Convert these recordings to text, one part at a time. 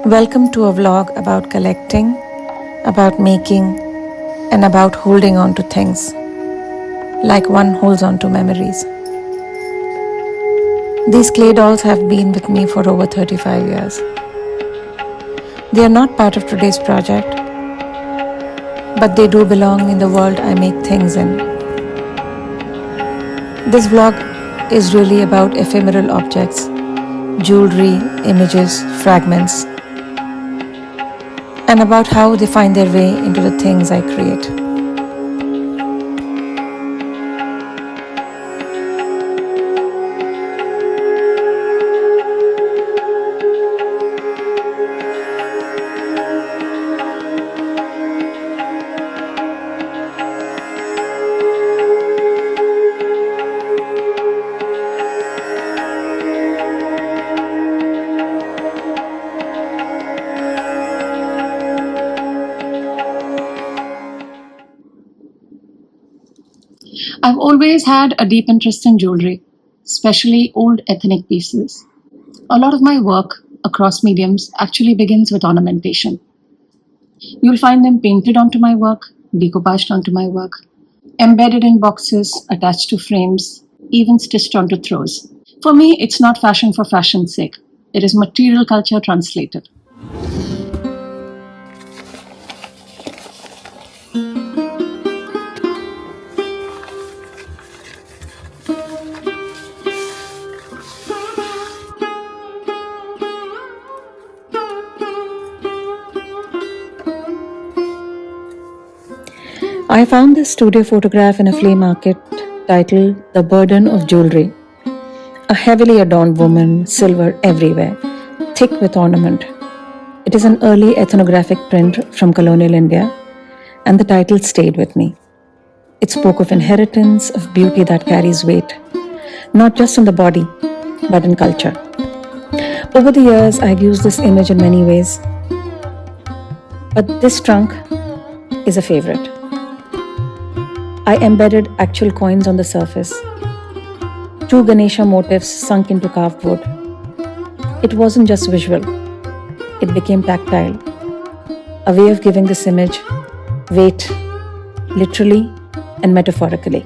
Welcome to a vlog about collecting, about making, and about holding on to things, like one holds on to memories. These clay dolls have been with me for over 35 years. They are not part of today's project, but they do belong in the world I make things in. This vlog is really about ephemeral objects, jewelry, images, fragments, and about how they find their way into the things I create. I've always had a deep interest in jewelry, especially old ethnic pieces. A lot of my work across mediums actually begins with ornamentation. You'll find them painted onto my work, decoupaged onto my work, embedded in boxes, attached to frames, even stitched onto throws. For me, it's not fashion for fashion's sake. It is material culture translated. I found this studio photograph in a flea market titled The Burden of Jewelry. A heavily adorned woman, silver everywhere, thick with ornament. It is an early ethnographic print from colonial India, and the title stayed with me. It spoke of inheritance, of beauty that carries weight, not just in the body, but in culture. Over the years, I've used this image in many ways, but this trunk is a favorite. I embedded actual coins on the surface. 2 Ganesha motifs sunk into carved wood. It wasn't just visual, it became tactile. A way of giving this image weight, literally and metaphorically.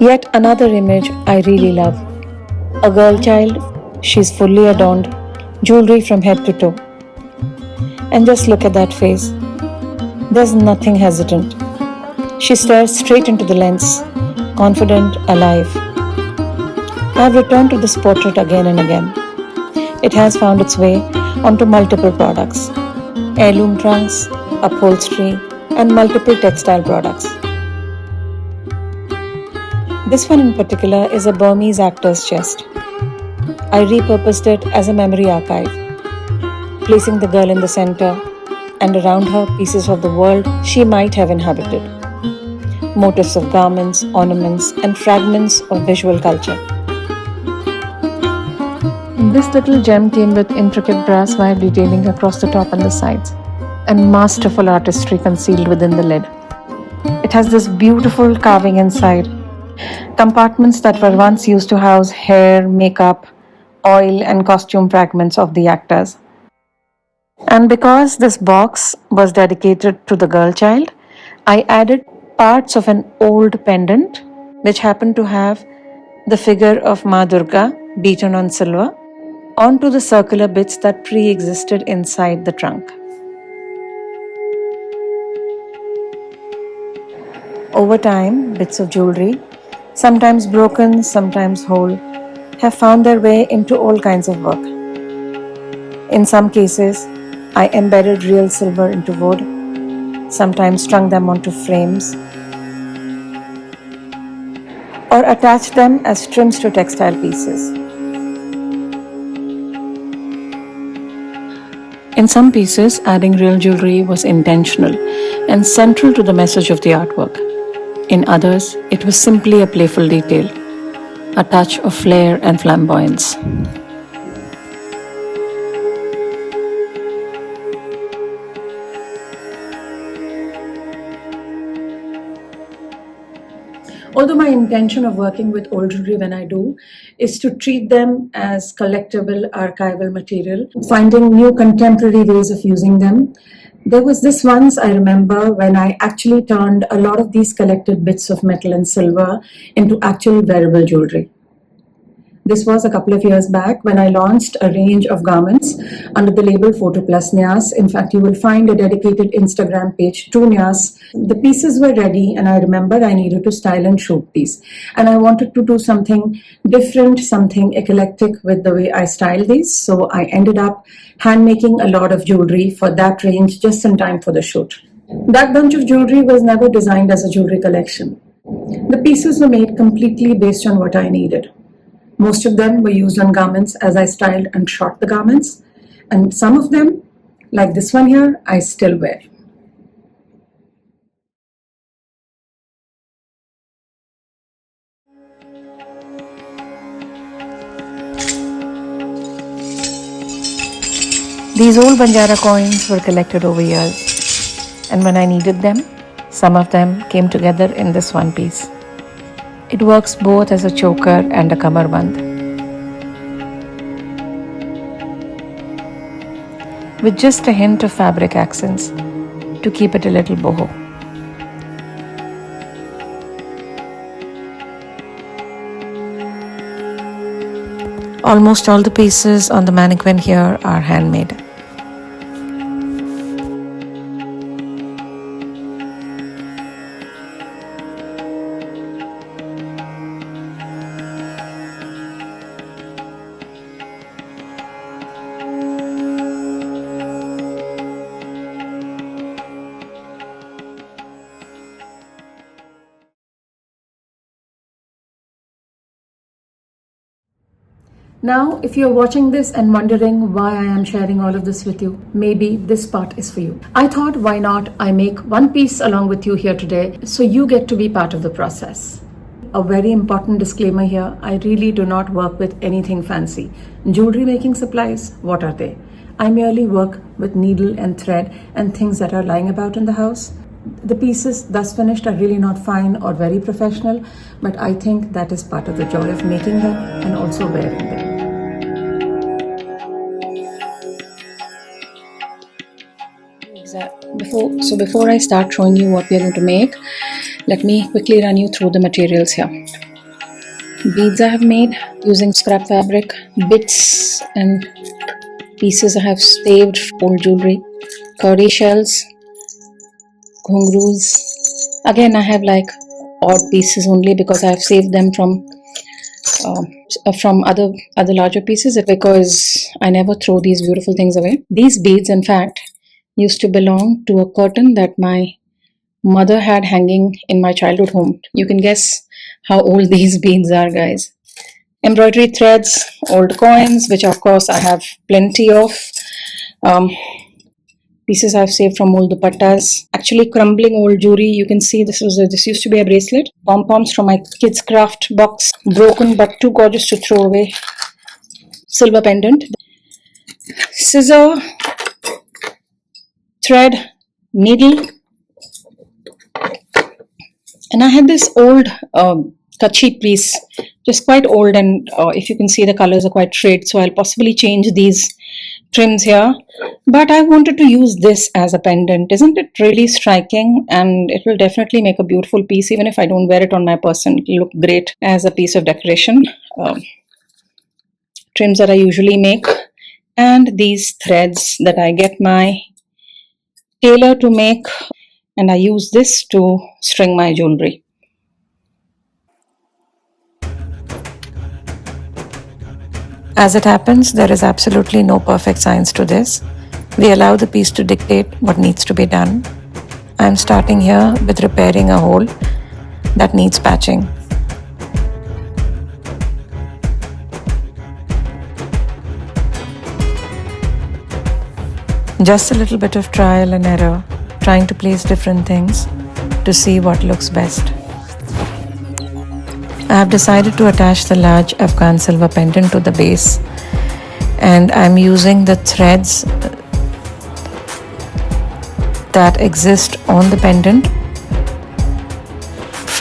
Yet another image I really love. A girl child, she's fully adorned, jewelry from head to toe. And just look at that face. There's nothing hesitant. She stares straight into the lens, confident, alive. I've returned to this portrait again and again. It has found its way onto multiple products, heirloom trunks, upholstery, and multiple textile products. This one in particular is a Burmese actor's chest. I repurposed it as a memory archive, placing the girl in the center and around her pieces of the world she might have inhabited. Motifs of garments, ornaments, and fragments of visual culture. This little gem came with intricate brass wire detailing across the top and the sides, and masterful artistry concealed within the lid. It has this beautiful carving inside, compartments that were once used to house hair, makeup, oil, and costume fragments of the actors. And because this box was dedicated to the girl child, I added parts of an old pendant which happened to have the figure of Ma Durga beaten on silver onto the circular bits that pre-existed inside the trunk. Over time, bits of jewelry, sometimes broken, sometimes whole, have found their way into all kinds of work. In some cases, I embedded real silver into wood, sometimes strung them onto frames, or attached them as trims to textile pieces. In some pieces, adding real jewelry was intentional and central to the message of the artwork. In others, it was simply a playful detail, a touch of flair and flamboyance. Although my intention of working with old jewelry when I do is to treat them as collectible archival material, finding new contemporary ways of using them. There was this once I remember when I actually turned a lot of these collected bits of metal and silver into actual wearable jewelry. This was a couple of years back when I launched a range of garments under the label Photo Plus Nyaas. In fact, you will find a dedicated Instagram page to Nyaas. The pieces were ready, and I remembered I needed to style and shoot these. And I wanted to do something different, something eclectic with the way I style these. So I ended up hand making a lot of jewelry for that range just in time for the shoot. That bunch of jewelry was never designed as a jewelry collection. The pieces were made completely based on what I needed. Most of them were used on garments as I styled and shot the garments, and some of them, like this one here, I still wear. These old Banjara coins were collected over years, and when I needed them, some of them came together in this one piece. It works both as a choker and a kamarband, with just a hint of fabric accents to keep it a little boho. Almost all the pieces on the mannequin here are handmade. Now, if you're watching this and wondering why I am sharing all of this with you, maybe this part is for you. I thought, why not I make one piece along with you here today so you get to be part of the process. A very important disclaimer here, I really do not work with anything fancy. Jewelry making supplies, what are they? I merely work with needle and thread and things that are lying about in the house. The pieces thus finished are really not fine or very professional, but I think that is part of the joy of making them and also wearing them. Before I start showing you what we are going to make, let me quickly run you through the materials here. Beads I have made using scrap fabric, bits and pieces I have saved, old jewelry, cowrie shells, ghungroos. Again, I have like odd pieces only because I have saved them from other larger pieces, because I never throw these beautiful things away. These beads, in fact, used to belong to a curtain that my mother had hanging in my childhood home. You can guess how old these beads are, guys. Embroidery threads, old coins, which of course I have plenty of. Pieces I've saved from old dupattas. Actually, crumbling old jewelry. You can see this used to be a bracelet. Pom-poms from my kids' craft box. Broken but too gorgeous to throw away. Silver pendant. Scissor, thread, needle. And I had this old kachi piece, just quite old, and if you can see, the colors are quite frayed, so I'll possibly change these trims here. But I wanted to use this as a pendant. Isn't it really striking? And it will definitely make a beautiful piece. Even if I don't wear it on my person, it will look great as a piece of decoration. Trims that I usually make, and these threads that I get my tailor to make, and I use this to string my jewelry. As it happens, there is absolutely no perfect science to this. We allow the piece to dictate what needs to be done. I am starting here with repairing a hole that needs patching. Just a little bit of trial and error, trying to place different things to see what looks best. I have decided to attach the large Afghan silver pendant to the base, and I'm using the threads that exist on the pendant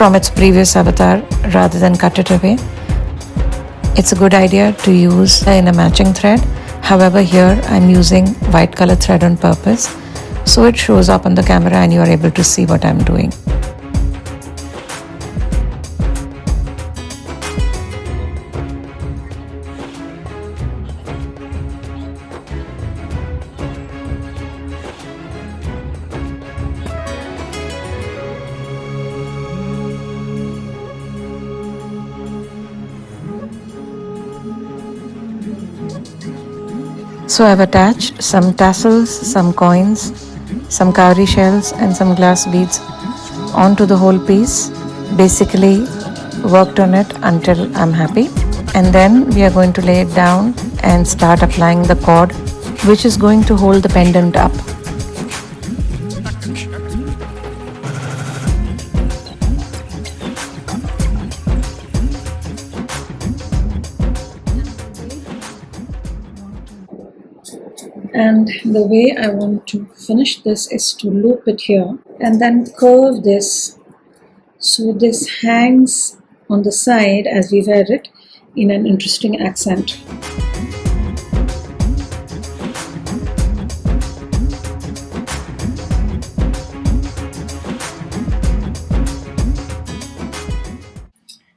from its previous avatar rather than cut it away. It's a good idea to use in a matching thread. However, here I'm using white color thread on purpose, so it shows up on the camera and you are able to see what I'm doing. So I've attached some tassels, some coins, some cowrie shells and some glass beads onto the whole piece. Basically worked on it until I'm happy. And then we are going to lay it down and start applying the cord, which is going to hold the pendant up. And the way I want to finish this is to loop it here and then curve this so this hangs on the side as we wear it in an interesting accent.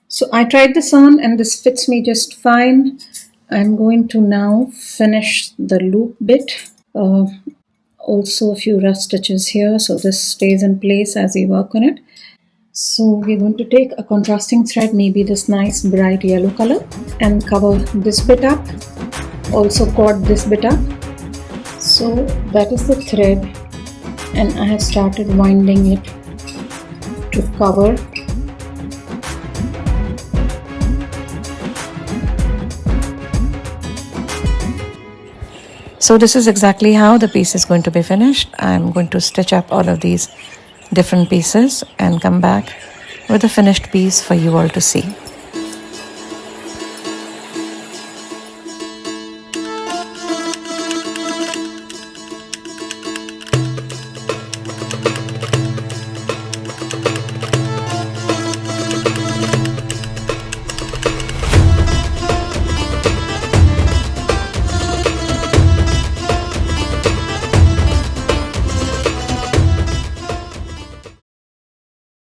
So I tried this on and this fits me just fine. I'm going to now finish the loop bit. Also a few rough stitches here so this stays in place as we work on it. So we're going to take a contrasting thread, maybe this nice bright yellow color, and cover this bit up. Also cord this bit up. So that is the thread, and I have started winding it to cover. So this is exactly how the piece is going to be finished. I'm going to stitch up all of these different pieces and come back with a finished piece for you all to see.